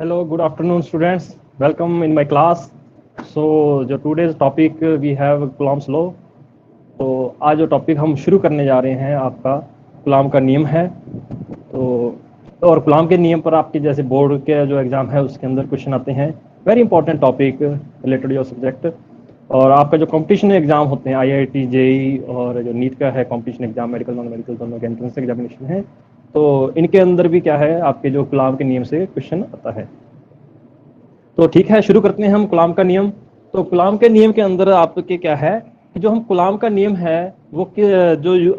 Hello, good afternoon, students. Welcome in my class. So, जो today's topic we have Coulomb's law. तो आज जो topic हम शुरू करने जा रहे हैं आपका कलाम का नियम है। और कलाम के नियम पर आपके जैसे बोर्ड के जो एग्ज़ाम है उसके अंदर क्वेश्चन आते हैं। Very important topic related your subject. और आपका जो कंपटीशन एग्जाम होते हैं IIT JEE और जो नीट का है competition exam, medical non medical दोनों के एंट्रेंस एग्जामिनेशन है, तो इनके अंदर भी क्या है आपके जो कलाम के नियम से क्वेश्चन आता है। तो ठीक है, शुरू करते हैं हम कलाम का नियम। तो कलाम के नियम के अंदर आपके क्या है कि जो हम कलाम का नियम है वो जो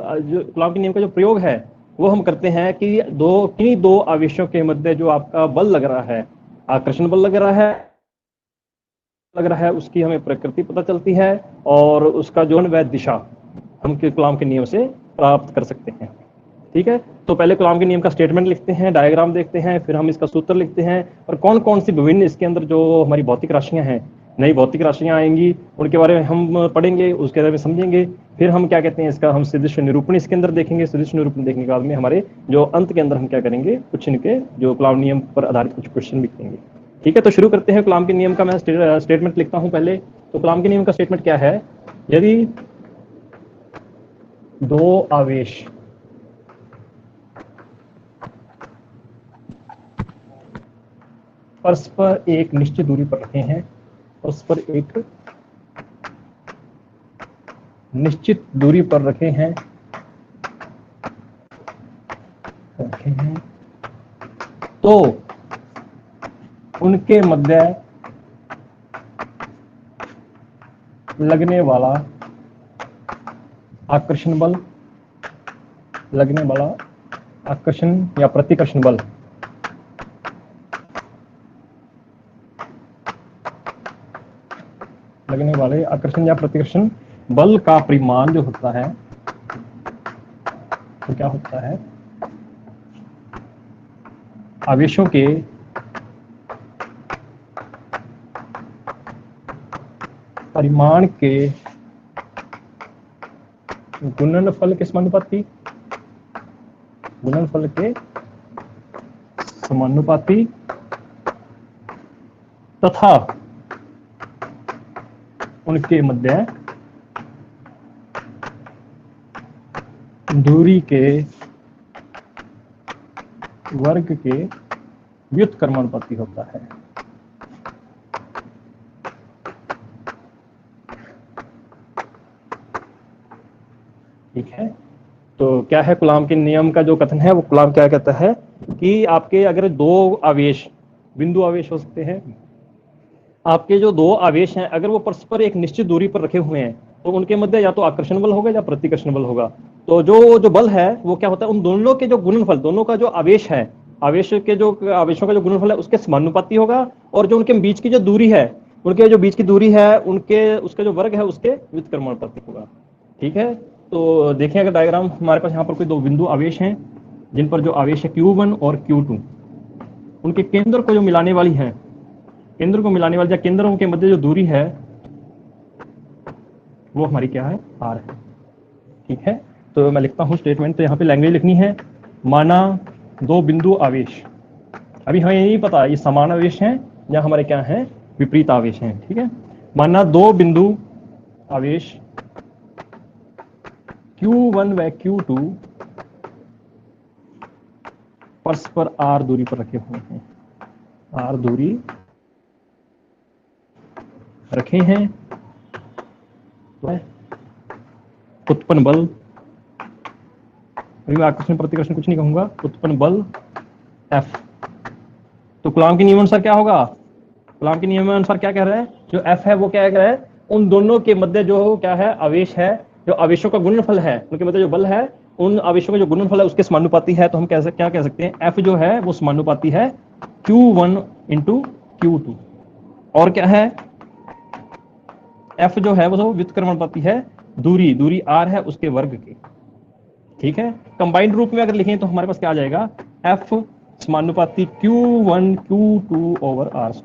कलाम के नियम का जो प्रयोग है वो हम करते हैं कि किन्हीं दो आवेशों के मध्य जो आपका बल लग रहा है, आकर्षण बल लग रहा है उसकी हमें प्रकृति पता चलती है और उसका जो वह दिशा हम कलाम के नियम से प्राप्त कर सकते हैं। ठीक है, तो पहले कलाम के नियम का स्टेटमेंट लिखते हैं, डायग्राम देखते हैं, फिर हम इसका सूत्र लिखते हैं और कौन कौन सी विभिन्न इसके अंदर जो हमारी भौतिक राशियां हैं, नई भौतिक राशियां आएंगी, उनके बारे में हम पढ़ेंगे, उसके बारे में समझेंगे। फिर हम क्या कहते हैं इसका हम सदिश निरूपण इसके अंदर देखेंगे। सदिश निरूपण देखने के बाद में हमारे जो अंत के अंदर हम क्या करेंगे, कुछ इनके जो कलाम नियम पर आधारित कुछ क्वेश्चन लिखेंगे। ठीक है, तो शुरू करते हैं। कलाम के नियम का मैं स्टेटमेंट लिखता हूं पहले। तो कलाम के नियम का स्टेटमेंट क्या है, यदि दो आवेश परस्पर एक निश्चित दूरी पर रखे हैं, परस्पर एक निश्चित दूरी पर रखे हैं तो उनके मध्य लगने वाला आकर्षण बल, लगने वाला आकर्षण या प्रतिकर्षण बल लगने वाले आकर्षण या प्रतिकर्षण बल का परिमाण जो होता है तो क्या होता है, आवेशों के परिमाण के गुणनफल के समानुपाती, गुणनफल के समानुपाती तथा उनके मध्य दूरी के वर्ग के व्युत्क्रमानुपाती होता है। ठीक है, तो क्या है कलाम के नियम का जो कथन है, वो कलाम क्या कहता है कि आपके अगर दो आवेश, बिंदु आवेश हो सकते हैं, आपके जो दो आवेश हैं अगर वो परस्पर एक निश्चित दूरी पर रखे हुए हैं तो उनके मध्य या तो आकर्षण बल होगा या प्रतिकर्षण बल होगा। तो जो बल है वो क्या होता है, उन दोनों के जो गुणनफल, दोनों का जो आवेश है, आवेशों का जो गुणनफल है उसके समानुपाती होगा, और जो उनके बीच की जो दूरी है, उनके जो बीच की दूरी है उनके उसका जो वर्ग है उसके व्युत्क्रमानुपाती होगा। ठीक है, तो देखें अगर डायग्राम हमारे पास यहाँ पर कोई दो बिंदु आवेश हैं जिन पर जो आवेश है Q1 और Q2, उनके केंद्र को जो मिलाने वाली है, केंद्र को मिलाने वाली या केंद्रों के मध्य जो दूरी है वो हमारी क्या है, R है। ठीक है, तो मैं लिखता हूं स्टेटमेंट। तो यहाँ पे लैंग्वेज लिखनी है, माना दो बिंदु आवेश, अभी हमें ये नहीं पता ये समान आवेश हैं या हमारे क्या हैं, विपरीत आवेश हैं। ठीक है, माना दो बिंदु आवेश Q1 व Q2 परस्पर R दूरी पर रखे हुए हैं, R दूरी रखे हैं, तो उत्पन्न बल, अभी मैं आकर्षण प्रतिकर्षण कुछ नहीं कहूंगा, उत्पन्न बल F। तो कलाम के नियम अनुसार क्या होगा, कलाम के नियम अनुसार क्या कह रहा है, जो F है वो क्या कह रहा है, उन दोनों के मध्य जो क्या है आवेश है, जो आवेशों का गुणनफल है, उनके मध्य जो बल है, उन आवेशों का जो गुणनफल है उसके समानुपाती है। तो हम क्या कह सकते हैं, F जो है वो समानुपाती है Q1 × Q2, और क्या है, F जो है वो व्युत्क्रमानुपाती है दूरी R है उसके वर्ग के। ठीक है, कंबाइंड रूप में अगर लिखें तो हमारे पास क्या आ जाएगा, F समानुपाती Q1 Q2 ओवर R²।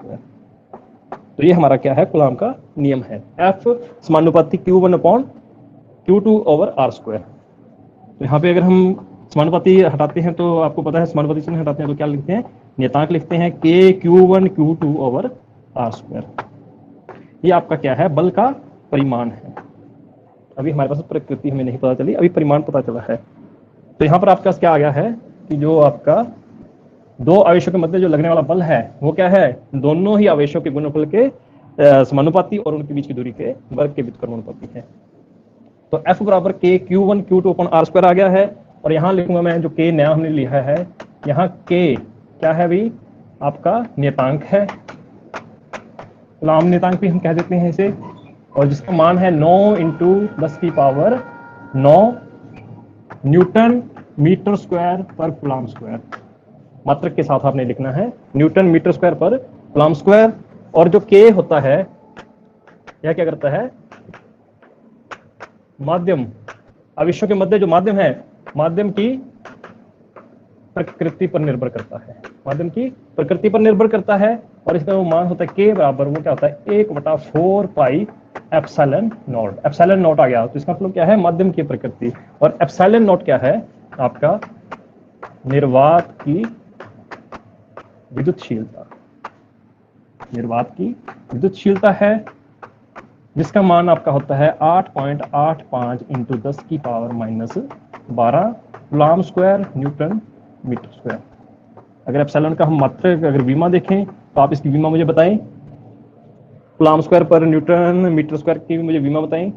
तो ये हमारा क्या है, कलाम का नियम है, F समानुपाती Q1/Q2 ओवर R²। तो यहाँ पे अगर हम समानुपाती हटाते हैं तो आपको पता है समानुपाती चिन्ह हटाते हैं तो क्या लिखते हैं, नियतांक लिखते हैं K Q1 Q2/r²। ये आपका क्या है, बल का परिमाण है। अभी हमारे पास प्रकृति हमें नहीं पता चली, अभी परिमाण पता चला है। तो यहाँ पर आपका क्या आ गया है कि जो आपका दो आवेशों के मध्य जो लगने वाला बल है वो क्या है, दोनों ही आवेशों के गुणनफल के समानुपाती और उनके बीच की दूरी के वर्ग के व्युत्क्रमानुपाती है। तो F बराबर K Q1 Q2/r² आ गया है। और यहाँ लिखूंगा मैं जो K नया हमने लिखा है, यहाँ K क्या है भाई, आपका नियतांक है, कूलॉम नियतांक भी हम कह देते हैं इसे, और जिसका मान है 9 इंटू 10⁹9 न्यूटन मीटर स्क्वायर पर कूलॉम स्क्वायर। मात्रक के साथ आपने लिखना है न्यूटन मीटर स्क्वायर पर कूलॉम स्क्वायर। और जो K होता है यह क्या करता है, माध्यम, आवेशों के मध्य जो माध्यम है, माध्यम की प्रकृति पर निर्भर करता है, माध्यम की प्रकृति पर निर्भर करता है। और इसका वो मान होता है K बराबर वो क्या होता है 1/4 pi epsilon nought. Epsilon nought आ गया तो इसका मतलब क्या है, माध्यम की प्रकृति। और एप्सिलॉन नॉट क्या है, आपका निर्वात की विद्युतशीलता, निर्वात की विद्युतशीलता है, जिसका मान आपका होता है 8.85 into 10⁻⁻12 coulomb square newton metre square. अगर एप्सिलॉन का हम मात्रक अगर बीमा देखें तो आप इसकी बीमा मुझे बताएं, कूलॉम स्क्वायर पर न्यूटन मीटर स्क्वायर की मुझे बीमा बताएं।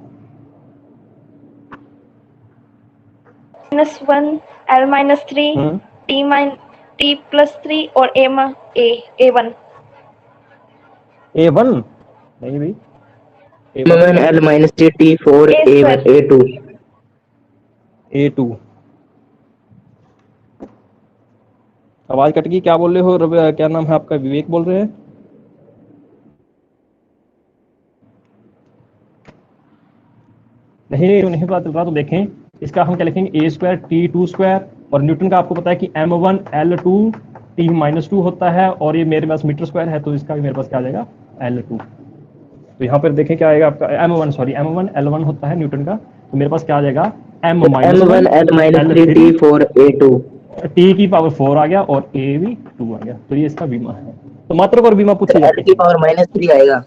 -1 L-3 T+3 और A1 A1 नहीं भाई, M1 L-3 T4 A1 A2 A2। आवाज कट गई, क्या बोल रहे हो, क्या नाम है आपका, विवेक बोल रहे हैं। नहीं पता चल रहा तो देखें, इसका हम क्या लिखेंगे A² T2²। और न्यूटन का आपको पता है कि M1 L2 T-2 होता है, और ये मेरे पास मीटर स्क्वायर है तो इसका भी मेरे पास क्या आ जाएगा L2। तो यहाँ पर देखें क्या आएगा आपका M1 L1 होता है न्यूटन का, तो मेरे पास क्या आ जाएगा M1 L-3 T4 A2 T की पावर 4 आ गया और A भी 2 आ गया। तो ये इसका बीमा है। तो मात्रक और बीमा पूछे जाते L की पावर -3 आएगा।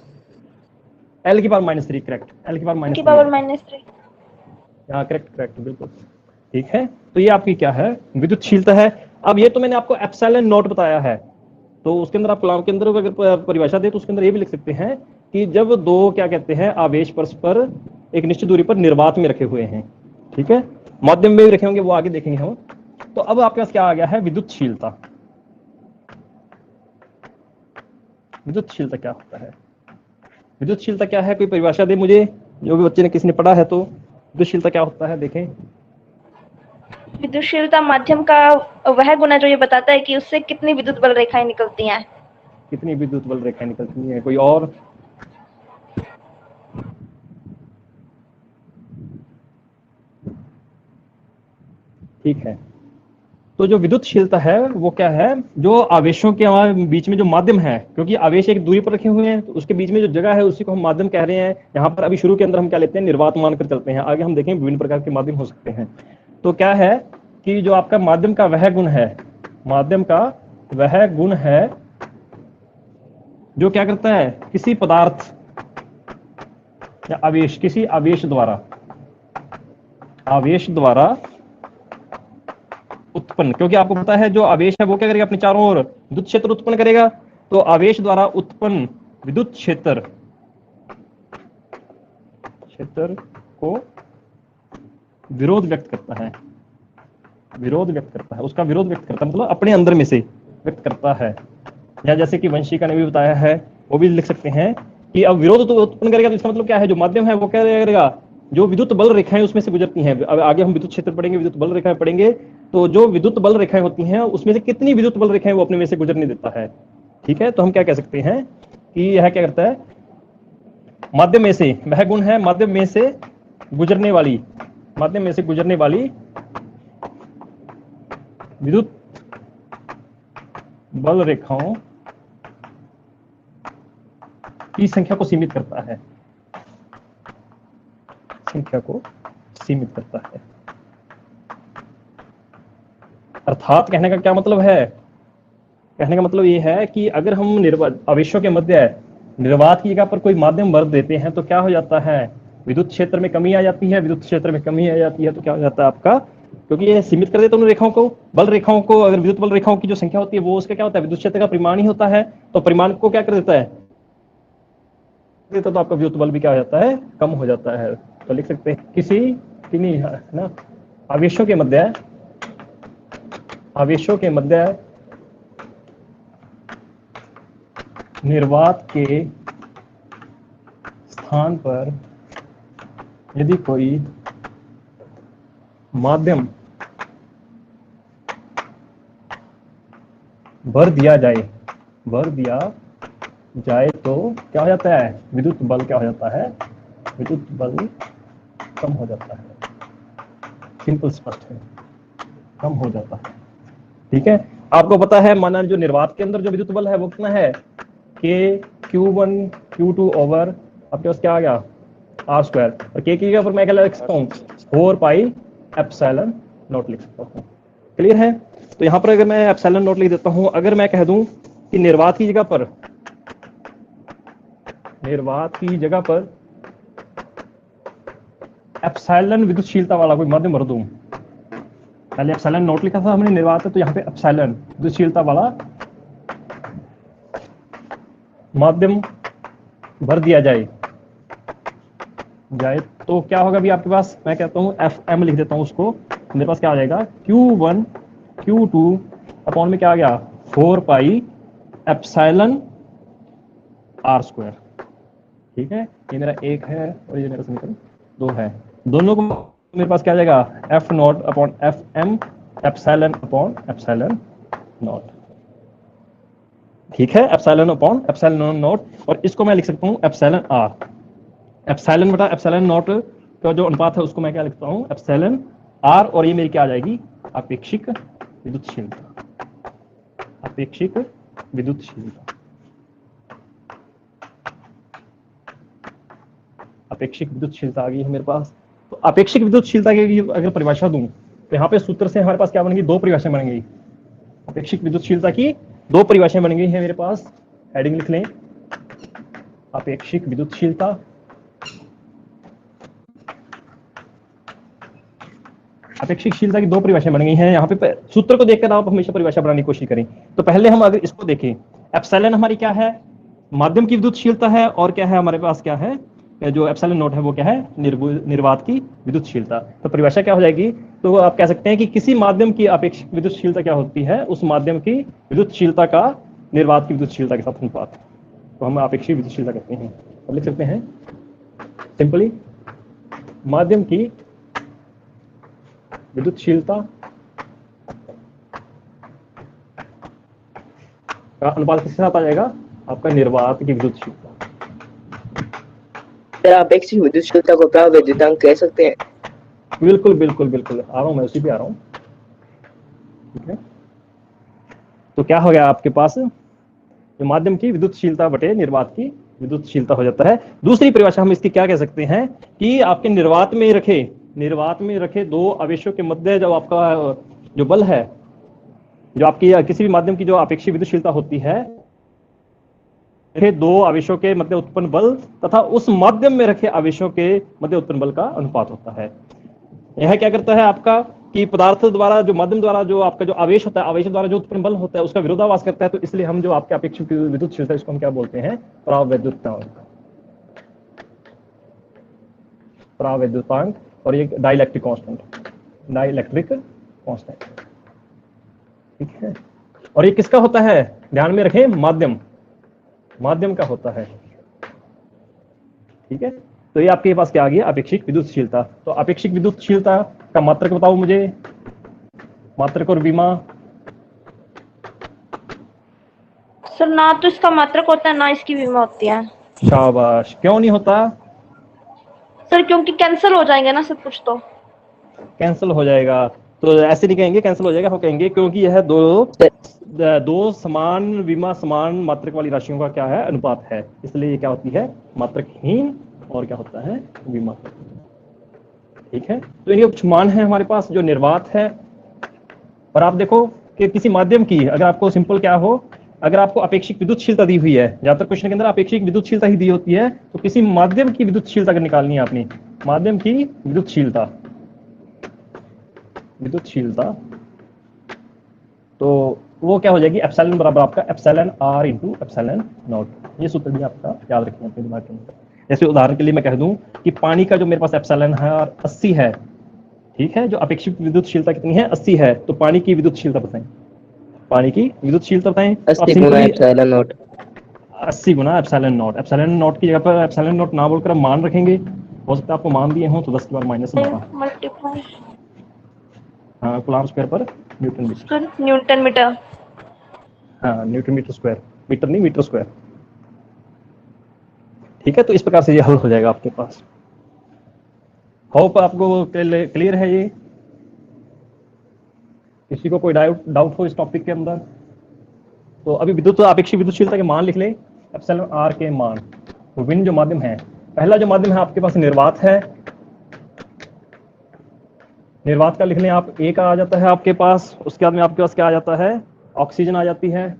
L की पावर -3 करेक्ट, L की पावर की -3 पावर -3। हाँ करेक्ट बिल्कुल ठीक है। तो ये आपकी क्या है, विद्युतशीलता है। अब ये तो मैंने आपको एप्सिलॉन नॉट बताया है, तो उसके अंदर आप कलाम के अंदर अगर परिभाषा दे तो उसके अंदर ये भी लिख सकते हैं कि जब दो क्या कहते हैं आवेश परस्पर एक निश्चित दूरी पर निर्वात में रखे हुए हैं, ठीक है, माध्यम में भी रखे होंगे, वो आगे देखेंगे हम। तो अब आपके पास क्या आ गया है, विद्युतशीलता। विद्युतशीलता क्या होता है, विद्युतशीलता क्या है, कोई परिभाषा दे मुझे, जो भी बच्चे ने किसी ने पढ़ा है तो। विद्युतशीलता क्या होता है, देखें। विद्युतशीलता माध्यम का वह गुण है जो ये बताता है कि उससे कितनी विद्युत बल रेखाएं निकलती हैं। कितनी विद्युत बल रेखाएं निकलती हैं, कोई और। ठीक है, तो जो विद्युतशीलता है वो क्या है, जो आवेशों के बीच में जो माध्यम है, क्योंकि आवेश एक दूरी पर रखे हुए हैं तो उसके बीच में जो जगह है उसी को हम माध्यम कह रहे हैं। यहाँ पर अभी शुरू के अंदर हम क्या लेते हैं, निर्वात मानकर चलते हैं, आगे हम देखें विभिन्न प्रकार के माध्यम हो सकते हैं। तो क्या है कि जो आपका माध्यम का वह गुण है, माध्यम का वह गुण है जो क्या करता है, किसी पदार्थ या आवेश, किसी आवेश द्वारा उत्पन्न, क्योंकि आपको पता है जो आवेश है वो क्या करेगा, अपने चारों ओर विद्युत क्षेत्र उत्पन्न करेगा। तो आवेश द्वारा उत्पन्न विद्युत क्षेत्र को विरोध व्यक्त करता है, उसका विरोध व्यक्त करता है, मतलब अपने अंदर में से व्यक्त करता है। या जैसे कि वंशिका ने भी बताया है, वो भी लिख सकते हैं कि अब विरोध तो उत्पन्न करेगा, तो इसका मतलब क्या है, जो माध्यम है वो क्या करेगा, जो विद्युत बल रेखाएं उसमें से गुजरती हैं। अब आगे हम विद्युत क्षेत्र पढ़ेंगे, विद्युत बल रेखाएं पढ़ेंगे, तो जो विद्युत बल रेखाएं होती हैं उसमें से कितनी विद्युत बल रेखाएं वो अपने में से गुजरने देता है। ठीक है, तो हम क्या कह सकते हैं कि यह क्या करता है, माध्यम में से, वह गुण है माध्यम में से गुजरने वाली विद्युत बल रेखाओं की संख्या को सीमित करता है, अर्थात कहने का क्या मतलब है कहने का मतलब ये है कि अगर हम आवेशों के मध्य निर्वात की जगह पर कोई माध्यम भर देते हैं तो क्या हो जाता है, विद्युत क्षेत्र में कमी आ जाती है। विद्युत क्षेत्र में कमी आ जाती है तो क्या हो जाता है आपका, क्योंकि ये सीमित कर देता है उन रेखाओं को, बल रेखाओं को। अगर विद्युत बल रेखाओं की जो संख्या होती है वो उसका क्या होता है, विद्युत क्षेत्र का परिमाण ही होता है। तो परिमाण को क्या कर देता है, तो आपका विद्युत बल भी क्या हो जाता है, कम हो जाता है। तो लिख सकते हैं किसी किन्हीं है ना आवेशों के मध्य निर्वात के स्थान पर यदि कोई माध्यम भर दिया जाए तो क्या हो जाता है, विद्युत बल क्या हो जाता है, विद्युत बल कम हो जाता है। सिंपल स्पष्ट है, कम हो जाता है। ठीक है, आपको पता है माना जो निर्वात के अंदर जो विद्युत बल है वो कितना है, के Q1 Q2 ओवर आपके पास क्या आ गया R स्क्वायर, और के की जगह पर मैं क्या लिख सकता हूँ 4 पाई एप्सिलॉन नॉट लिख सकता हूँ। क्लियर है। तो यहाँ पर अगर मैं एप्सिलॉन नॉट लिख देता हूँ, अगर मैं कह दूं कि निर्वात की जगह पर एप्सिलॉन विद्युतशीलता वाला कोई माध्यम भर दूं, पहले एप्सिलॉन नॉट लिखा था हमने निर्वात है, तो यहाँ पे एप्सिलॉन विद्युतशीलता वाला माध्यम भर दिया जाए तो क्या होगा भी आपके पास, मैं कहता हूँ FM लिख देता हूँ उसको, मेरे पास क्या आ जाएगा Q1 Q2 अपॉन में क्या आ गया 4 पाई एप्सिलॉन R स्क्वायर। ठीक है, ये मेरा एक है और ये मेरा समीकरण 2 है। दोनों को मेरे पास क्या आ जाएगा F not upon FM epsilon upon epsilon not. ठीक है, एप्सिलॉन अपॉन एप्सिलॉन नॉट, और इसको मैं लिख सकता हूँ एप्सिलॉन R, एप्सिलॉन बटा एप्सिलॉन नॉट का जो अनुपात है उसको मैं क्या लिखता हूँ एप्सिलॉन R, और ये मेरी क्या आ जाएगी अपेक्षिक विद्युतशीलता, अपेक्षिक विद्युतशीलता, अपेक्षिक विद्युतशीलता आ गई है मेरे पास। तो अपेक्षिक विद्युतशीलता की अगर परिभाषा दूं तो यहाँ पे सूत्र से हमारे पास क्या बन गई, 2 परिभाषाएं बन गई। अपेक्षिक विद्युतशीलता की 2 परिभाषाएं बन गई है मेरे पास, हेडिंग लिख लें अपेक्षिक विद्युतशीलता, अपेक्षिकशीलता की 2 परिभाषाएं बन गई हैं। यहाँ पे सूत्र को देखकर आप हमेशा परिभाषा बनाने की कोशिश करें। तो पहले हम अगर इसको देखें, एप्सिलॉन हमारी क्या है, माध्यम की विद्युतशीलता है, और क्या है हमारे पास, क्या है जो एप्सिलॉन नॉट है वो क्या है, निर्वात की विद्युतशीलता। तो परिभाषा क्या हो जाएगी, तो आप कह सकते हैं कि किसी माध्यम की अपेक्षिक विद्युतशीलता क्या होती है, उस माध्यम की विद्युतशीलता का निर्वात की विद्युतशीलता के साथ अनुपात, तो हम अपेक्षिक विद्युतशीलता कहते हैं। तो लिख सकते हैं सिंपली माध्यम की विद्युतशीलता का अनुपात किसके साथ आ जाएगा, आपका निर्वात की विद्युतशीलता। अपेक्षित विद्युतशीलता को प्राविद्युतांक कह सकते हैं। बिल्कुल बिल्कुल बिल्कुल, आ रहा हूं मैं, उसी पे आ रहा हूं। ठीक है, तो क्या हो गया आपके पास, जो माध्यम की विद्युतशीलता बटे निर्वात की विद्युतशीलता हो जाता है। दूसरी परिभाषा हम इसकी क्या कह सकते हैं कि आपके निर्वात में रखे 2 आवेशों के मध्य जो आपका जो बल है, जो आपकी किसी भी माध्यम की जो अपेक्षित विद्युतशीलता होती है, 2 आवेशों के मध्य उत्पन्न बल तथा उस माध्यम में रखे आवेशों के मध्य उत्पन्न बल का अनुपात होता है। यह क्या करता है आपका कि पदार्थ द्वारा जो माध्यम द्वारा जो आपका जो आवेश होता है, आवेश द्वारा जो उत्पन्न बल होता है उसका विरोधाभास करता है। तो इसलिए हम जो आपके अपेक्षित विद्युतशीलता इसको हम क्या बोलते हैं, प्राविद्युतांक, और ये डाइलेक्ट्रिक कांस्टेंट। ठीक है, और ये किसका होता है, ध्यान में रखें माध्यम का होता है। ठीक है, तो ये आपके पास क्या आ गया, अपेक्षिक विद्युतशीलता। तो अपेक्षिक विद्युतशीलता का मात्रक बताओ मुझे, मात्रक और विमा। सर ना तो इसका मात्रक होता है ना इसकी विमा होती है। शाबाश, क्यों नहीं होता सर, क्योंकि कैंसिल हो जाएंगे ना सब कुछ, तो कैंसिल हो जाएगा। तो ऐसे नहीं कहेंगे कैंसिल हो जाएगा, हम कहेंगे क्योंकि यह दो समान विमा समान मात्रक वाली राशियों का क्या है, अनुपात है, इसलिए ये क्या होती है, मात्रकहीन, और क्या होता है, विमा। ठीक है, तो इनके कुछ मान है हमारे पास जो निर्वात है, और आप देखो कि किसी माध्यम की, अगर आपको सिंपल क्या हो, अगर आपको अपेक्षित विद्युतशीलता दी हुई है, ज्यादातर क्वेश्चन के अंदर अपेक्षित विद्युतशीलता ही दी होती है, तो किसी माध्यम की विद्युतशीलता अगर निकालनी है आपने, माध्यम की विद्युतशीलता, तो वो क्या हो जाएगी, एप्सिलॉन बराबर आपका epsilon r into epsilon naught. ये सूत्र भी आपका याद रखना अपने दिमाग के अंदर। जैसे उदाहरण के लिए मैं कह दूं कि पानी का जो मेरे पास एप्सिलॉन है और 80 है, ठीक है, जो अपेक्षित विद्युतशीलता कितनी है, 80 है, तो पानी की विद्युतशीलता बताएं, पानी की विद्युतशीलता बताएं। 80 गुना एप्सिलॉन नॉट, 80 गुना एप्सिलॉन नॉट। एप्सिलॉन नॉट की जगह पर एप्सिलॉन नॉट ना बोलकर हम मान रखेंगे, हो सकता है आपको मान दिए हों तो 10 की बार माइनस होगा। मल्टीप्लाई हाँ, कूलम्ब स्क्वायर पर न्यूटन मीटर। Newton metre. हाँ, न्यूटन मीटर स्क्वायर, मीटर नहीं, मीटर स्क्वायर। ठीक है, तो इस प्रकार से ये हल हो जाएगा आपके पास। होप आपको क्लियर है ये। किसी को कोई डाउट हो इस टॉपिक के अंदर? तो अभी विद्युत अपेक्षित विद्युतशीलता के मान लिख ले, एप्सिलॉन आर के मान। विभिन्न जो माध्यम है, पहला जो माध्यम है आपके पास निर्वात है, निर्वात का लिख लें आप, ए का आ जाता है आपके पास। उसके बाद में आपके पास क्या आ जाता है, ऑक्सीजन आ जाती है।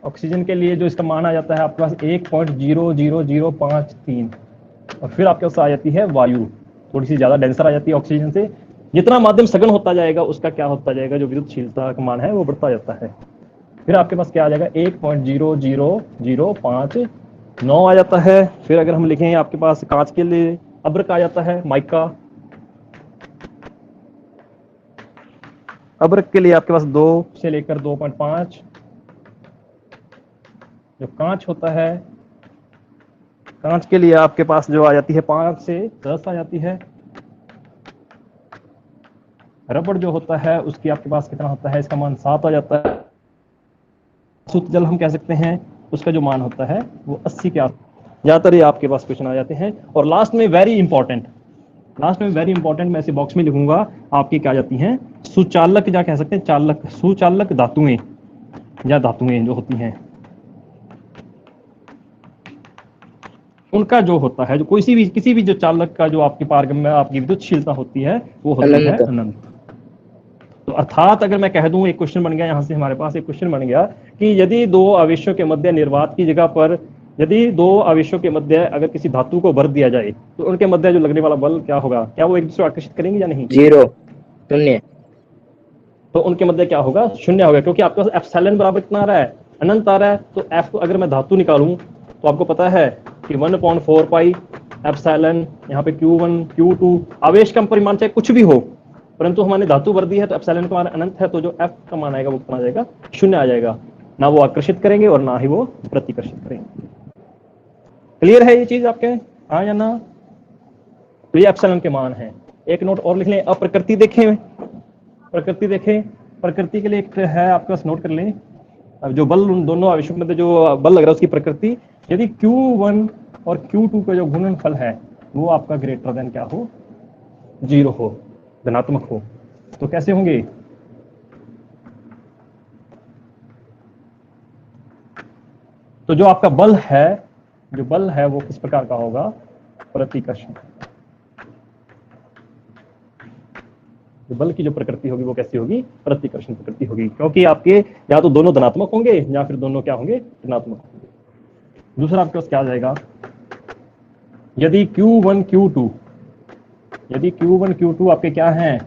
ऑक्सीजन के लिए जो इसका मान आ जाता है आपके पास 1.00053, और फिर आपके पास आ जाती है वायु, थोड़ी सी ज्यादा डेंसर आ जाती है ऑक्सीजन से। जितना माध्यम सघन होता जाएगा उसका क्या होता जाएगा, जो विद्युतशीलता का मान है वो बढ़ता जाता है। फिर आपके पास क्या आ जाएगा, 1.00059 आ जाता है। फिर अगर हम लिखें आपके पास कांच के लिए अब्रक आ जाता है, माइका। अब्रक के लिए आपके पास 2 से लेकर 2.5। जो कांच होता है, कांच के लिए आपके पास जो आ जाती है 5 से 10 आ जाती है। रबड़ जो होता है उसकी आपके पास कितना होता है, इसका मान 7 आ जाता है। शुद्ध जल हम कह सकते हैं, उसका जो मान होता है वो 80 के आस। ज्यादातर ये आपके पास क्वेश्चन आ जाते हैं। और लास्ट में वेरी इंपॉर्टेंट, मैं इसे बॉक्स में लिखूंगा, आपकी क्या जाती हैं, सुचालक, या कह सकते हैं चालक, सुचालक धातुएं या धातुएं जो होती हैं, उनका जो होता है, जो किसी भी जो चालक का जो आपके पारगम में आपकी विद्युतशीलता होती है वो होती है अनंत। तो अर्थात अगर मैं कह दूं, एक क्वेश्चन बन गया यहां से, हमारे पास एक क्वेश्चन बन गया कि यदि दो आवेशों के मध्य निर्वात की जगह पर, यदि दो आवेशों के मध्य अगर किसी धातु को भर दिया जाए तो उनके मध्य जो लगने वाला बल क्या होगा, क्या वो एक दूसरे को आकर्षित करेंगे या नहीं? 0, 0। तो उनके मध्य क्या होगा, 0 होगा, क्योंकि आपके पास एप्सिलॉन बराबर कितना आ रहा है, अनंत आ रहा है। तो एफ अगर मैं धातु निकालूं तो आपको पता है कि 1/4 पाई एप्सिलॉन, यहाँ पे Q1 Q2, आवेश का परिमाण चाहे कुछ भी हो, परंतु हमारे धातु वर्दी है तो एप्सिलॉन का मान अनंत है, तो जो एफ का मान आएगा वो कितना आ जाएगा, 0 आ जाएगा। ना वो आकर्षित करेंगे और ना ही वो प्रतिकर्षित करेंगे। क्लियर है ये चीज आपके, हाँ या ना? तो ये एप्सिलॉन के मान है। एक नोट और लिख लें, अब प्रकृति देखें, प्रकृति के लिए एक है आपके पास, नोट कर लें। अब जो बल उन दोनों आवेशों में जो बल लग रहा है उसकी प्रकृति, यदि Q1 और Q2 का जो गुणनफल है वो आपका ग्रेटर देन क्या हो, 0 हो, धनात्मक हो, तो कैसे होंगे, तो जो आपका बल है वो किस प्रकार का होगा, प्रतिकर्षण। बल की जो प्रकृति होगी वो कैसी होगी, प्रतिकर्षण प्रकृति होगी, क्योंकि आपके या तो दोनों धनात्मक होंगे या फिर दोनों क्या होंगे, ऋणात्मक होंगे। दूसरा आपके पास क्या आ जाएगा, यदि Q1 Q2 आपके क्या हैं,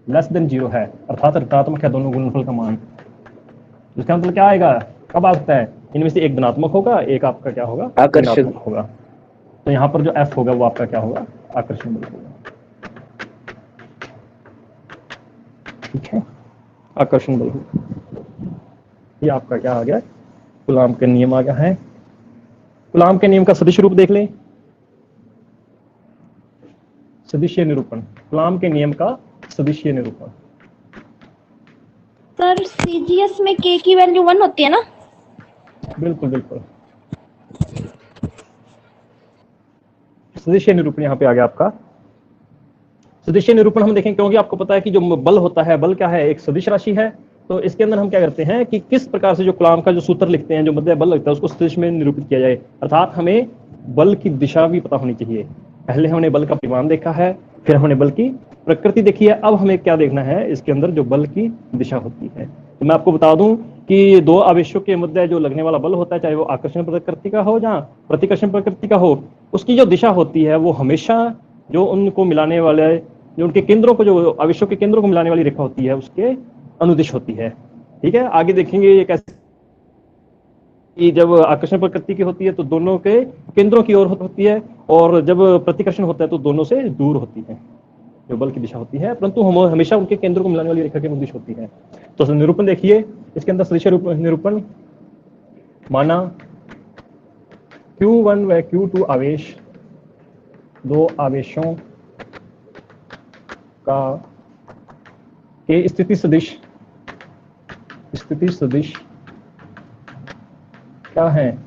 लेस देन 0 है, अर्थात ऋणात्मक है दोनों गुणनफल का मान, इसका मतलब क्या आएगा, कब आ सकता है, इनमें से एक धनात्मक होगा, एक आपका क्या होगा, आकर्षण होगा। तो यहाँ पर जो F होगा वो आपका क्या होगा, आकर्षण बल होगा। ठीक है, आकर्षण बल होगा। ये आपका क्या आ गया, कूलॉम का नियम आ गया है। कूलॉम के नियम का सदिश रूप देख लें, सदिशीय निरूपण, कूलॉम के नियम का सदिशीय निरूपण। सर सीजीएस में के की वैल्यू 1 होती है ना? बिल्कुल। सदिशीय निरूपण यहाँ पे आ गया आपका। सदिशीय निरूपण हम देखें, क्योंकि आपको पता है कि जो बल होता है, बल क्या है, एक सदिश राशि है। तो इसके अंदर हम क्या करते हैं कि किस प्रकार से जो कूलॉम का जो सूत्र लिखते हैं, जो मध्य बल लगता है उसको सदिश में निरूपित किया जाए, अर्थात हमें बल की दिशा भी पता होनी चाहिए। पहले हमने बल का परिमाण देखा है, फिर हमने बल की प्रकृति देखी है। अब हमें क्या देखना है, इसके अंदर जो बल की दिशा होती है। तो मैं आपको बता दूं कि दो आवेशों के मध्य जो लगने वाला बल होता है, चाहे वो आकर्षण प्रकृति का हो या प्रतिकर्षण प्रकृति का हो, उसकी जो दिशा होती है वो हमेशा जो उनको मिलाने वाले, जो उनके केंद्रों को, जो आवेशों के केंद्रों को मिलाने वाली रेखा होती है, उसके अनुदिश होती है। ठीक है, आगे देखेंगे ये कैसे कि जब आकर्षण प्रकृति की होती है तो दोनों के केंद्रों की ओर होती है, और जब प्रतिकर्षण होता है तो दोनों से दूर होती है जो बल की दिशा होती है, परंतु हम हमेशा उनके केंद्रों को मिलाने वाली रेखा के अनुदिश होती है। तो निरूपण देखिए, इसके अंदर सदिश निरूपण, माना Q1 व Q2 आवेश दो आवेशों का के स्थिति सदिश क्या है,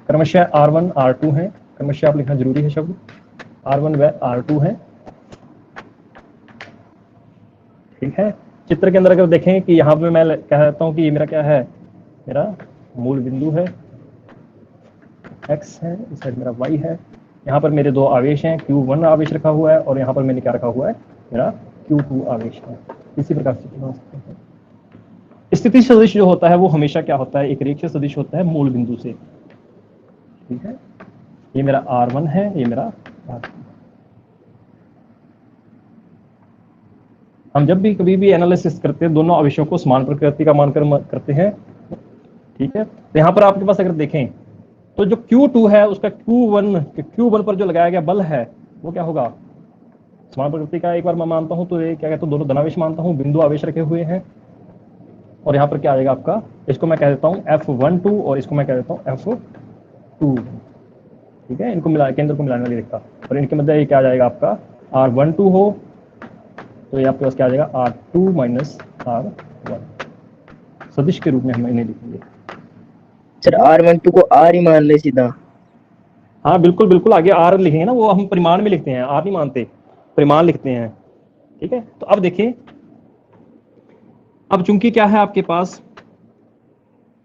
क्रमशः R1 R2 है। क्रमशः आप लिखना जरूरी है, शब्द R1 व R2 है। ठीक है, चित्र के अंदर अगर देखें कि यहाँ पे मैं कहता हूँ कि ये मेरा क्या है, मेरा मूल बिंदु है, x है, इस साइड मेरा y है। यहाँ पर मेरे दो आवेश हैं, Q1 आवेश रखा हुआ है, और यहाँ पर मैंने क्या रखा हुआ है, मेरा Q2 आवेश है। इसी प्रकार से बना सकते हैं। स्थिति सदिश जो होता है वो हमेशा क्या होता है, एक रेखीय सदिश होता है मूल बिंदु से। ठीक है, ये मेरा R1 है, ये मेरा R2। हम जब भी कभी भी एनालिसिस करते हैं, दोनों आवेशों को समान प्रकृति का मानकर करते हैं। ठीक है, तो यहाँ पर आपके पास अगर देखें तो जो Q2 है उसका Q1 पर जो लगाया गया बल है वो क्या होगा, समान प्रकृति का एक बार मैं मानता हूं तो ये क्या कहता हूं, दोनों धनावेश मानता हूं, बिंदु आवेश रखे हुए हैं। और यहाँ पर क्या आएगा आपका, इसको मैं कह देता हूँ F12 और इसको मैं कह देता हूँ F2। ठीक है, इनको मिला, केंद्र को मिलाने वाली रेखा, और इनके मध्य ये क्या आ जाएगा आपका, R12 हो तो ये आपके पास क्या आ जाएगा, R2 माइनस R1 सदिश के रूप में हम इन्हें लिखेंगे। सर R12 को R ही मान ले सीधा। हाँ बिल्कुल बिल्कुल, आगे R लिखेंगे ना, वो हम परिमाण में लिखते हैं, R नहीं मानते, परिमाण लिखते हैं। ठीक है, तो अब देखिए, अब चूंकि क्या है आपके पास,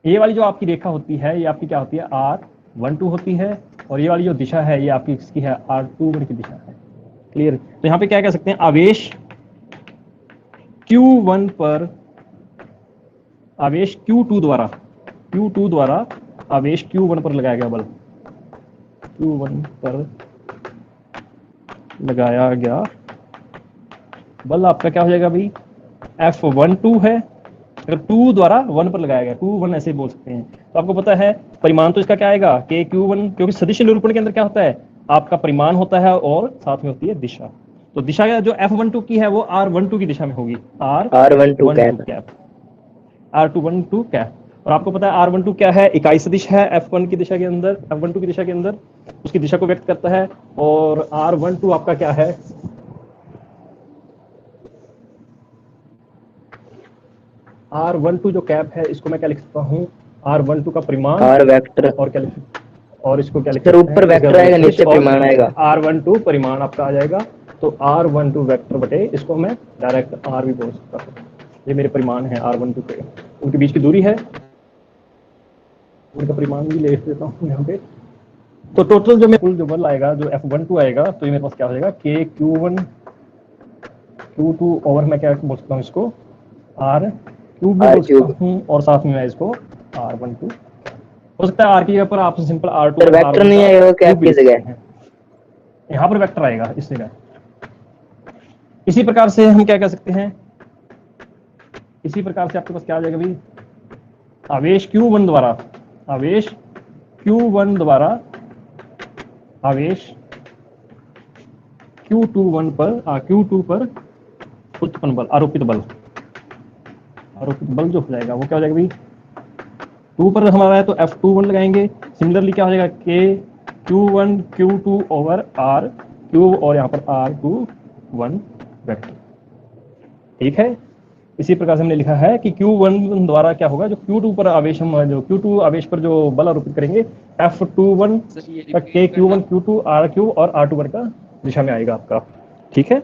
ये वाली जो आपकी रेखा होती है ये आपकी क्या होती है, R12 होती है, और ये वाली जो दिशा है ये आपकी इसकी है R21 की दिशा है। क्लियर, तो यहाँ पे क्या कह सकते हैं, आवेश Q1 पर आवेश Q2 द्वारा आवेश Q1 पर लगाया गया बल, Q1 पर लगाया गया बल आपका क्या हो जाएगा भाई, F12 है। अगर 2 द्वारा 1 पर लगाया गया, 2 1 ऐसे बोल सकते हैं। तो आपको पता है परिमाण तो इसका क्या आएगा, Q1, क्योंकि सदिश निरूपण के अंदर क्या होता है, आपका परिमाण होता है और साथ में होती है दिशा। तो दिशा जो F12 की है वो R12 की दिशा में होगी, R12 कैप, R12 कैप। और आपको पता है R12 क्या है, इकाई सदिश है F1 की दिशा के अंदर, F12 की दिशा के अंदर उसकी दिशा को व्यक्त करता है। और R12 आपका क्या है, R12 जो कैप है इसको मैं क्या लिख सकता हूँ, R12 का परिमाण, R वेक्टर, और क्या लिख, और इसको क्या लिख सकते हैं, ऊपर वेक्टर आएगा नीचे परिमाण आएगा, R12 परिमाण आपका आ जाएगा। तो R12 वेक्टर बटे, इसको मैं डायरेक्ट R भी बोल सकता हूँ, ये मेरे परिमाण है R12 के, उनके बीच की दूरी है, उनका परिमाण भी ले देता हूँ यहाँ पे। तो टोटल जो मेरे जो बल आएगा, जो F12 आएगा, तो ये मेरे पास क्या हो जाएगा, Q1 Q2 ओवर मैं क्या बोल सकता हूँ इसको, R क्यूब भी बोल सकता हूँ, और साथ में मैं इसको R12 हो सकता है, R की जगह पर आप सिंपल R2 वेक्टर नहीं आएगा कैप की जगह, यहाँ पर वेक्टर आएगा इस जगह। इसी प्रकार से हम क्या कह सकते हैं, इसी प्रकार से आपके पास क्या आ जाएगा भाई, आवेश Q1 द्वारा आवेश Q2 पर उत्पन्न बल, आरोपित बल जो हो जाएगा वो क्या हो जाएगा भाई, 2 पर हमारा है तो F21 लगाएंगे। सिमिलरली क्या हो जाएगा, Q1 Q2 over R cube, और यहाँ पर R21 वेक्टर। ठीक है, इसी प्रकार से हमने लिखा है कि Q1 द्वारा क्या होगा, जो Q2 पर आवेश, हम जो Q2 आवेश पर जो बल आरोपित करेंगे, F21 Q1 Q2 R cube और R21 का दिशा में आएगा आपका। ठीक है,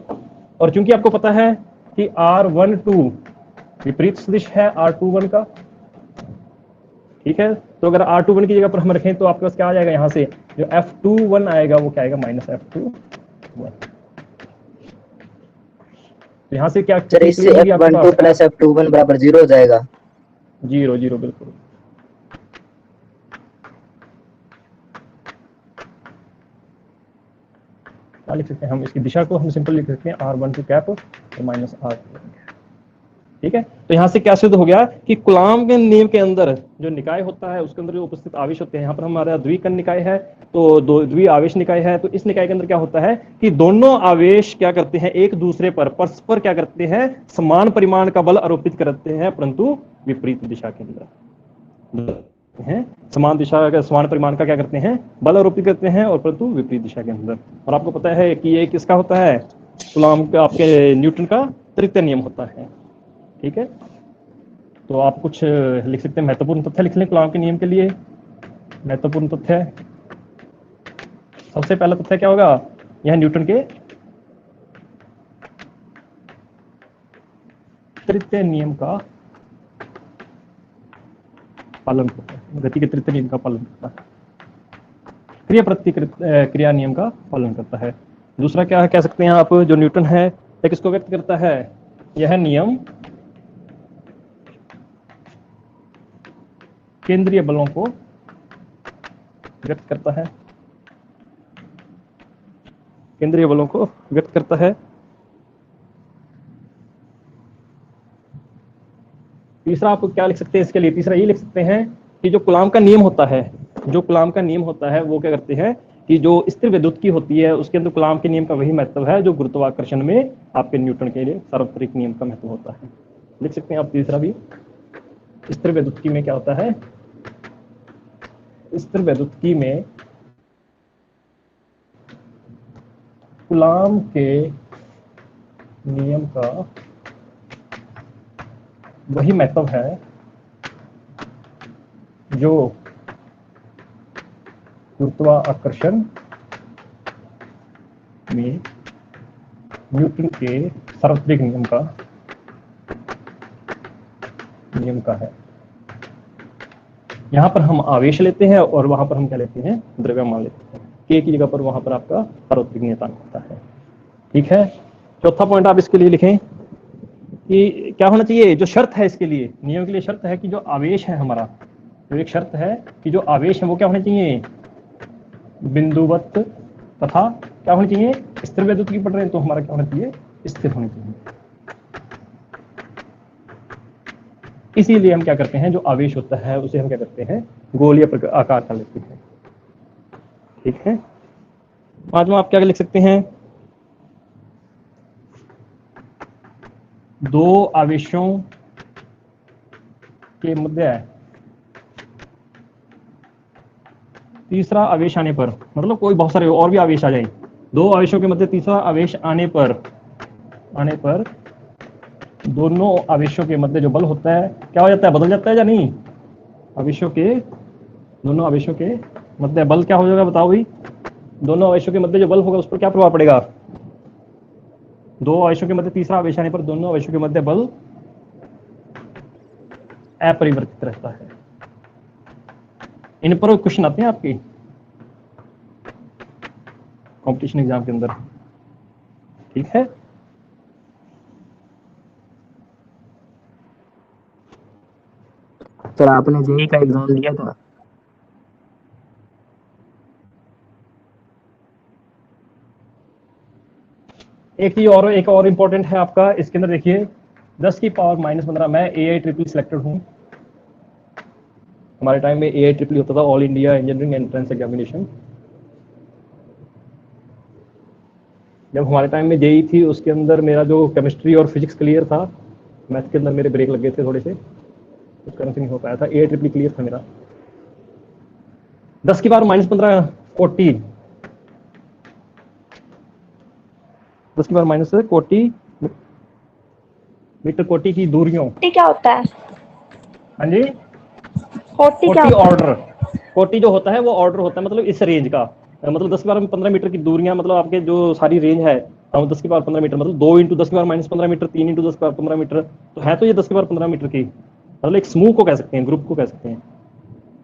और चूंकि आपको पता है कि R12 विपरीत सदिश है R21 का, ठीक है, तो अगर R21 की जगह पर हम रखें तो आपके पास क्या आ जाएगा, यहाँ से जो F21 आएगा वो क्या आएगा, माइनस F21। तो यहाँ से क्या सर इससे F12 प्लस F21 बराबर 0 हो जाएगा। 0 0 बिल्कुल। क्या लिख सकते हैं हम, इसकी दिशा को हम सिंपल लिख सकते हैं R12 कैप और माइनस R। ठीक है, तो यहाँ से क्या सिद्ध हो गया कि कूलॉम के नियम के अंदर जो निकाय होता है उसके अंदर जो उपस्थित आवेश होते हैं, यहाँ पर हमारा द्विकण निकाय है, तो दो द्वि आवेश निकाय है, तो इस निकाय के अंदर क्या होता है कि दोनों आवेश क्या करते हैं, एक दूसरे पर परस्पर क्या करते हैं, समान परिमाण का बल आरोपित करते हैं, परंतु विपरीत दिशा के अंदर हैं, समान दिशा का समान परिमाण का क्या करते हैं, बल आरोपित करते हैं, और परंतु विपरीत दिशा के अंदर। और आपको पता है कि ये किसका होता है, कूलॉम का, आपके न्यूटन का तृतीय नियम होता है। ठीक है, तो आप कुछ लिख सकते हैं, महत्वपूर्ण तथ्य लिख लें कूलॉम के नियम के लिए। महत्वपूर्ण तथ्य, सबसे पहला तथ्य क्या होगा, यह न्यूटन के तृतीय नियम का पालन करता है, गति के तृतीय नियम का पालन करता है, क्रिया क्रिया नियम का पालन करता है। दूसरा क्या है, कह सकते हैं आप, जो न्यूटन है यह किसको व्यक्त करता है, यह नियम केंद्रीय बलों को व्यक्त करता है, केंद्रीय बलों को व्यक्त करता है। तीसरा आप क्या लिख सकते हैं इसके लिए, तीसरा ये लिख सकते हैं कि जो कूलॉम का नियम होता है, जो कूलॉम का नियम होता है वो क्या करते हैं कि जो स्थिर विद्युत की होती है उसके अंदर कूलॉम के नियम का वही महत्व है जो गुरुत्वाकर्षण में आपके न्यूटन के लिए सार्वत्रिक नियम का महत्व होता है। लिख सकते हैं आप तीसरा भी, स्थिर विद्युत में क्या होता है, स्थिर विद्युत में कूलॉम के नियम का वही महत्व है जो गुरुत्वाकर्षण में न्यूटन के सार्वत्रिक नियम का है। यहां पर हम आवेश लेते हैं और वहां पर हम क्या लेते हैं, द्रव्यमान लेते हैं, के की जगह पर वहां पर आपका सार्वत्रिक नियतांक होता है। ठीक है, चौथा पॉइंट आप इसके लिए लिखें कि क्या होना चाहिए, जो शर्त है इसके लिए, नियम के लिए शर्त है कि जो आवेश है हमारा, तो एक शर्त है कि जो आवेश है वो क्या होने चाहिए, बिंदुवत तथा क्या होनी चाहिए, स्थिर विद्युत की पढ़ रहे हैं तो हमारा क्या होना चाहिए, स्थिर होनी चाहिए। इसीलिए हम क्या करते हैं, जो आवेश होता है उसे हम क्या करते हैं, गोलीय आकार का लेते हैं। ठीक है, पांचवा आप क्या लिख सकते हैं, दो आवेशों के मध्य तीसरा आवेश आने पर, मतलब कोई बहुत सारे और भी आवेश आ जाए, दो आवेशों के मध्य तीसरा आवेश आने पर दोनों आवेशों के मध्य जो बल होता है क्या हो जाता है, बदल जाता है या नहीं, दोनों आवेशों के मध्य बल क्या हो जाएगा, बताओ भाई, दोनों आवेशों के मध्य जो बल होगा उस पर क्या प्रभाव पड़ेगा, दो आवेशों के मध्य तीसरा आवेश आने पर दोनों आवेशों के मध्य बल अपरिवर्तित रहता है। इन पर क्वेश्चन आते हैं आपके कंपटीशन एग्जाम के अंदर। ठीक है, सर आपने जेईई का एग्जाम दिया था? एक और इंपॉर्टेंट है आपका इसके अंदर, देखिए 10 की पावर -15, मैं AIEEE सिलेक्टेड हूँ। हमारे टाइम में AIEEE होता था, all India engineering entrance examination. जब हमारे टाइम में जेईई थी उसके अंदर मेरा जो केमिस्ट्री और फिजिक्स क्लियर था, मैथ के अंदर मेरे ब्रेक लग गए थे थोड़े से, उस कारण से नहीं हो पाया था। AIEEE क्लियर था मेरा। 10 की पावर -15 कोटि, 10 की पावर -15 कोटि मीटर कोटि की दूरियों। कोटि क्या होता है? हाँ जी, कोटि क्या कोटि होता है? ऑर्डर, कोटि जो होता है वो ऑर्डर होता है, मतलब इस रेंज का, मतलब 10 की पावर 15 मीटर की दूरियां, मतलब आपके जो सारी रेंज है 10 की पावर 15 मीटर, मतलब 2 × 10 की पावर -15 मीटर, 3 × 10 की पावर 15 मीटर, तो है तो ये 10 की पावर 15 मीटर की, मतलब एक समूह को कह सकते हैं, ग्रुप को कह सकते हैं,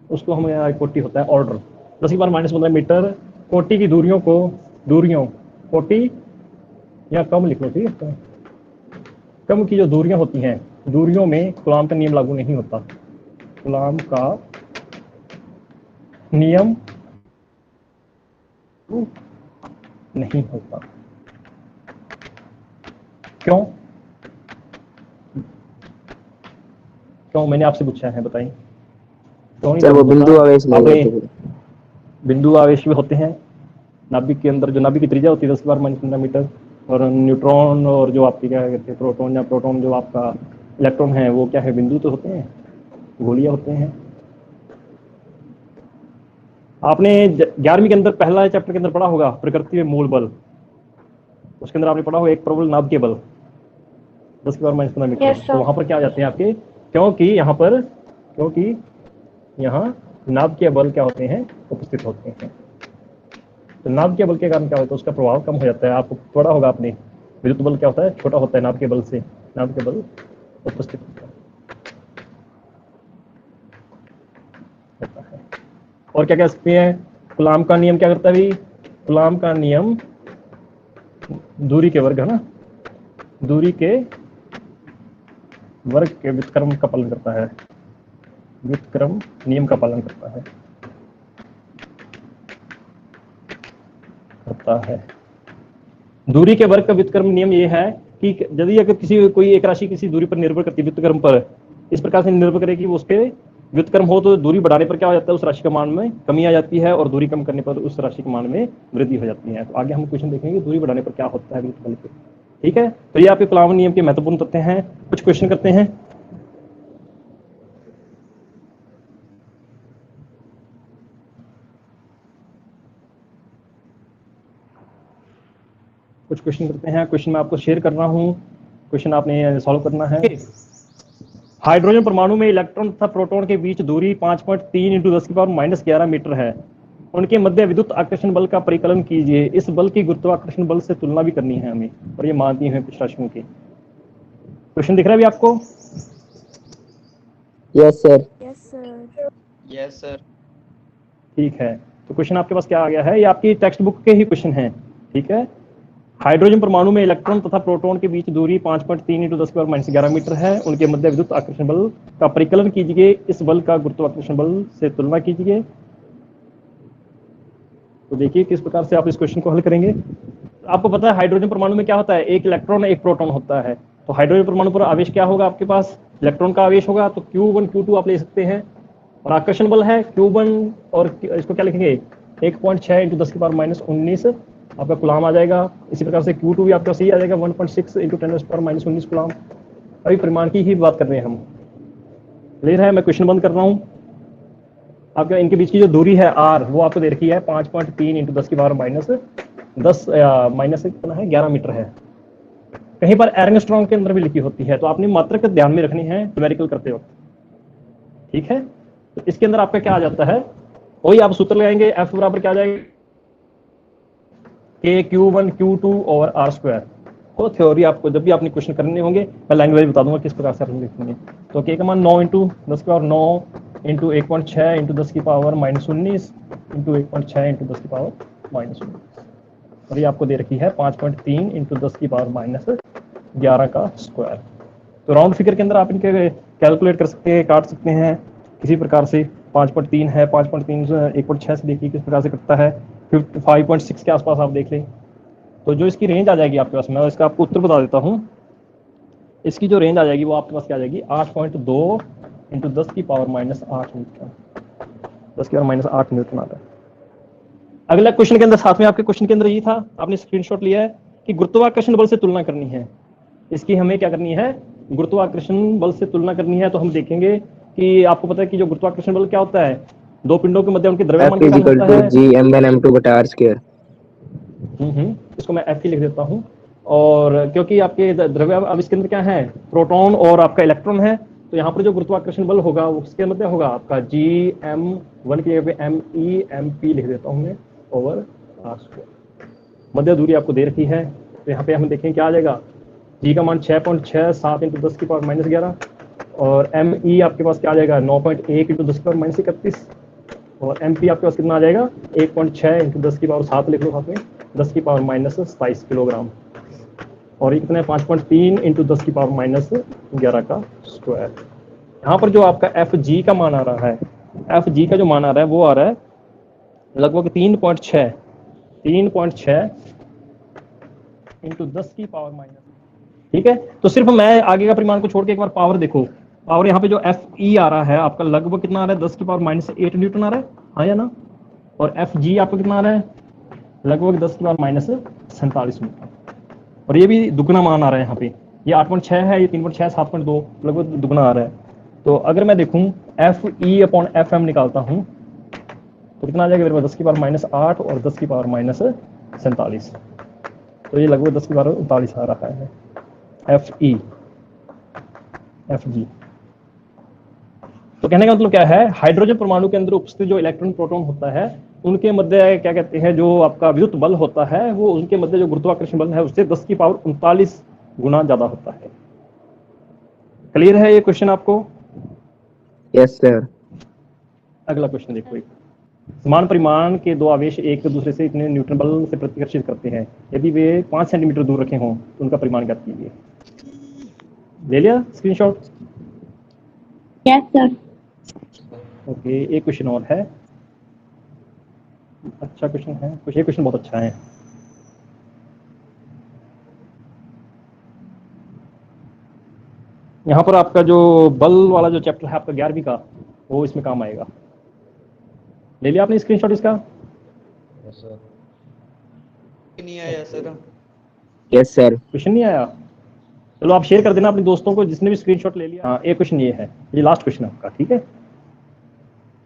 उसको हम यहाँ कोटि होता है ऑर्डर। 10 की पावर -15 मीटर कोटि की दूरियों कोटि या कम लिख लो, ठीक है, कम की जो दूरियां होती हैं, दूरियों में कूलाम का नियम लागू नहीं होता। कूलाम का नियम नहीं होता। क्यों? क्यों मैंने आपसे पूछा है, बताइए क्यों नहीं सर वो लागू बिंदु होता? आवेश नहीं आपने होते। बिंदु आवेश भी होते हैं नाभिक के अंदर, जो नाभिक की त्रिज्या होती है 10⁻⁻15 मीटर, और न्यूट्रॉन और जो आपके क्या कहते हैं प्रोटॉन या प्रोटॉन जो आपका इलेक्ट्रॉन है वो क्या है, बिंदु तो होते हैं, गोलियां होते हैं। आपने 11वीं के अंदर पहला चैप्टर के अंदर पढ़ा होगा प्रकृति में मूल बल, उसके अंदर आपने पढ़ा होगा एक प्रबल नाभिकीय बल 10⁻⁻15 मीटर। यस तो सर। वहां पर क्या आ जाते हैं आपके, क्योंकि यहाँ नाभिकीय बल क्या होते हैं, उपस्थित होते हैं। तो नाभिकीय बल के कारण क्या होता है, उसका प्रभाव कम हो जाता है। आपको पढ़ा होगा आपने, विद्युत बल क्या होता है, छोटा होता है नाभिकीय बल से, नाभिकीय बल उपस्थित होता है। और क्या कह सकते हैं, कूलाम का नियम क्या करता है भाई, कूलाम का नियम दूरी के वर्ग है ना, दूरी के वर्ग के व्युत्क्रम का पालन करता है, व्युत्क्रम नियम का पालन करता है। दूरी के वर्ग का व्युत्क्रम नियम ये है कि यदि अगर कोई एक राशि किसी दूरी पर निर्भर करती है व्युत्क्रम पर, इस प्रकार से निर्भर करेगी वो उसके व्युत्क्रम हो, तो दूरी बढ़ाने पर क्या हो जाता है, उस राशि का मान में कमी आ जाती है, और दूरी कम करने पर उस राशि के मान में वृद्धि हो जाती है। तो आगे हम क्वेश्चन देखेंगे दूरी बढ़ाने पर क्या होता है व्युत्क्रम पे। ठीक है, तो ये आपके कूलाम नियम के महत्वपूर्ण तथ्य हैं। कुछ क्वेश्चन करते हैं। क्वेश्चन मैं आपको शेयर कर रहा हूँ, क्वेश्चन आपने सॉल्व करना है। हाइड्रोजन परमाणु में इलेक्ट्रॉन तथा प्रोटॉन के बीच दूरी 5.3 × 10⁻⁻11 मीटर है। उनके मध्य विद्युत आकर्षण बल का परिकलन कीजिए। इस बल की गुरुत्वाकर्षण बल से तुलना भी करनी है हमें, और ये मानती है कुछ राशियों की। क्वेश्चन दिख रहा है भी आपको? Yes sir. Yes sir. ठीक है, तो क्वेश्चन आपके पास क्या आ गया है, ये आपकी टेक्स्ट बुक के ही क्वेश्चन है। ठीक है, हाइड्रोजन परमाणु में इलेक्ट्रॉन तथा प्रोटॉन के बीच दूरी 5.3 × 10⁻⁻11 मीटर है। उनके मध्य विद्युत आकर्षण बल का परिकलन कीजिए। इस बल का गुरुत्वाकर्षण बल से तुलना कीजिए। तो देखिए किस प्रकार से आप इस क्वेश्चन को हल करेंगे। आपको पता है हाइड्रोजन परमाणु में क्या होता है, एक इलेक्ट्रॉन एक प्रोटॉन होता है। तो हाइड्रोजन परमाणु पर आवेश क्या होगा, आपके पास इलेक्ट्रॉन का आवेश होगा, तो Q1 Q2 आप ले सकते हैं। और आकर्षण बल है Q1, और इसको क्या लिखेंगे, 1.6 × 10⁻⁻19 आपका कूलाम आ जाएगा। इसी प्रकार से Q2 भी आपका सही आ जाएगा, 1.6 × 10⁻⁻19 कूलाम। अभी परिमाण की ही बात कर रहे हैं हम। क्लियर है? मैं क्वेश्चन बंद कर रहा हूँ। आपका इनके बीच की जो दूरी है R, वो आपको दे रखी है 5.3 × 10⁻⁻11 मीटर है। कहीं पर एरंगस्ट्रॉम के अंदर भी लिखी होती है, तो आपने मात्रक ध्यान में रखनी है न्यूमेरिकल करते वक्त। ठीक है, तो इसके अंदर आपका क्या आ जाता है, वही आप सूत्र लगाएंगे, F बराबर क्या आ जाएगा, Q1 Q2 और R²। तो थ्योरी आपको जब भी आपने क्वेश्चन करने होंगे, मैं लाइन वाइज बता दूंगा किस प्रकार से हम लिखेंगे। तो K का मान 9 × 10⁹ × 1.6 × 10⁻⁻19 × 1.6 × 10⁻⁻19, और ये आपको दे रखी है 5.3 × 10⁻⁻11 का स्क्वायर। तो राउंड फिगर के अंदर आप इनके कैलकुलेट कर सकते हैं, काट सकते हैं किसी प्रकार से। 5.3 है, 5.3 1.6 से देखिए किस प्रकार से कटता है। 5.6 के आसपास आप देख लें, तो जो इसकी रेंज आ जाएगी आपके पास, मैं इसका आपको उत्तर बता देता हूँ। इसकी जो रेंज आ जाएगी वो आपके पास क्या आ जाएगी, 8.2 × 10⁻⁻8 न्यूटन, 10⁻⁸ न्यूटन आता है। अगला क्वेश्चन के अंदर, साथ में आपके क्वेश्चन के अंदर ये था, आपने स्क्रीनशॉट लिया है कि गुरुत्वाकर्षण बल से तुलना करनी है। इसकी हमें क्या करनी है, गुरुत्वाकर्षण बल से तुलना करनी है। तो हम देखेंगे कि आपको पता है कि जो गुरुत्वाकर्षण बल क्या होता है, दो पिंडों के मध्य उनके द्रव्यमान का होता है F=G(m)(m)2/r²। इसको मैं F लिख देता हूँ। और क्योंकि आपके द्रव्य, अब इसके अंदर क्या है, प्रोटॉन और आपका इलेक्ट्रॉन है, तो यहाँ पर जो गुरुत्वाकर्षण बल होगा वो किसके मध्य होगा, आपका G(m)1 की जगह पे M(E)(mp) लिख देता हूँ मैं, ओवर R²। मध्य दूरी आपको दे रखी है, तो यहाँ पे हम देखें क्या आ जाएगा, G का मान 6.67 × 10⁻⁻11, और ME आपके पास क्या आ जाएगा, 9.1 × 10⁻⁻31, और MP आपके पास कितना आ जाएगा, 1.6 × 10⁻7 लिख लो साथ में, 10⁻27 किलोग्राम। और ये कितना है 5.3 इंटू 10 की पावर माइनस 11 का स्क्वायर। यहाँ पर जो आपका एफ जी का मान आ रहा है, एफ जी का जो मान आ रहा है वो आ रहा है लगभग 3.6 इंटू 10 की पावर माइनस। ठीक है, तो सिर्फ मैं आगे का परिमाण को छोड़ के एक बार पावर देखो। पावर यहाँ पे जो एफ ई आ रहा है आपका लगभग कितना आ रहा है 10 की पावर माइनस 8 न्यूटन आ रहा है, हाँ या ना। और एफ जी आपका कितना आ रहा है लगभग 10 की पावर माइनस 47 न्यूटन। और ये भी दुगना मान आ रहा है यहाँ पे, ये 8.6 है, ये 3.6 7.2 लगभग दुगना आ रहा है। तो अगर मैं देखूँ F E upon F M निकालता हूँ तो कितना आ जाएगा मेरे पास 10 की पावर माइनस 8 और 10 की पावर माइनस 47। तो ये लगभग 10 की पावर 39 आ रहा है एफ ई एफ जी। तो कहने का मतलब क्या है, हाइड्रोजन परमाणु के अंदर उपस्थित जो इलेक्ट्रॉन प्रोटॉन होता है उनके मध्य क्या कहते हैं, जो आपका विद्युत बल होता है वो उनके मध्य जो गुरुत्वाकर्षण बल है उससे 10 की पावर 39 गुना ज्यादा होता है। क्लियर है ये क्वेश्चन आपको? Yes sir. अगला क्वेश्चन देखो, एक समान परिमाण के दो आवेश एक दूसरे से इतने न्यूटन बल से प्रतिकर्षित करते हैं, यदि वे 5 सेंटीमीटर दूर रखे हों तो उनका परिमाण ज्ञात कीजिए। ले लिया स्क्रीनशॉट? Yes sir. ओके, एक क्वेश्चन और है, अच्छा क्वेश्चन है, कुछ ये क्वेश्चन बहुत अच्छा है। यहाँ पर आपका जो बल वाला जो चैप्टर है आपका 11वीं का, वो इसमें काम आएगा। ले लिया आपने स्क्रीनशॉट इसका? नहीं आया सर। Yes sir. क्वेश्चन नहीं आया? चलो आप शेयर कर देना अपने दोस्तों को जिसने भी स्क्रीनशॉट ले लिया। हाँ, एक क्वेश्चन ये है, ये लास्ट क्वेश्चन है आपका, ठीक है।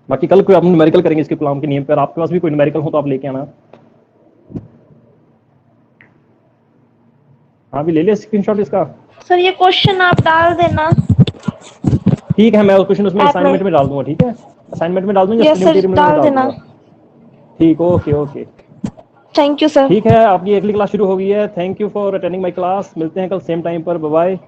बाकी कल कोई हम न्यूमेरिकल करेंगे इसके कलाम के नियम पर, आपके पास भी कोई न्यूमेरिकल हो तो आप लेके आना। हाँ, भी ले लिया स्क्रीनशॉट इसका? सर ये क्वेश्चन आप डाल देना। ठीक है, मैं उस क्वेश्चन उसमें असाइनमेंट में डाल दूंगा, ठीक है। असाइनमेंट में डाल दूंगा, यस सर, डाल देना। ठीक, okay okay, thank you sir. ठीक है। आपकी अगली क्लास शुरू हो गई है। Thank you for attending my class. मिलते हैं कल सेम टाइम पर, बाय बाय।